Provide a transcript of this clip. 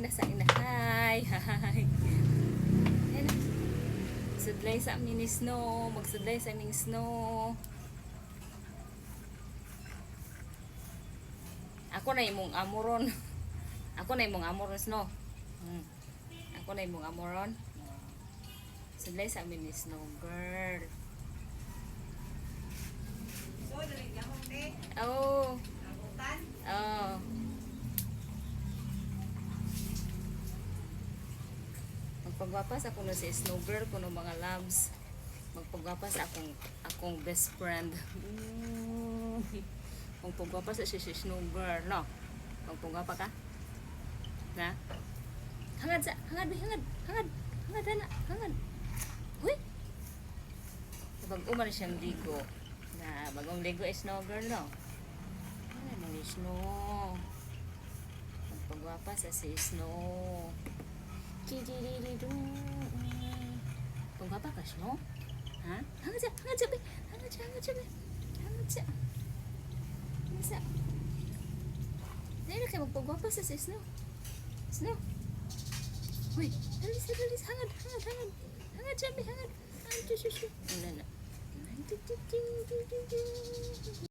nasa ina. Hi. Hi. Ayan na. Sudlay sa amin ni Snow. Magsudlay sa aming Snow. Ako na imong amoron. Ako na imong amoron, Snow. Ako na imong amoron. Sudlay sa amin ni Snow, girl. Oh. Oh. Magpagwapas ako na si Snow girl kuno mga loves. Magpagwapas akong best friend. Magpagwapas sa si Snow girl, no? Magpagwapa ka? Na? Hangad na. Huy. Bagong man siyang ligo. Na bagong ligo is Snow girl, no? Ano man ni Snow? Magpagwapa sa si Snow. Pagwapa ka, Snow? Ha? Hangad siya. Dahil na kayo magpagwapa sa si Snow. Snow. Uy, dalis. Hangad. Hangad siya. Ano na.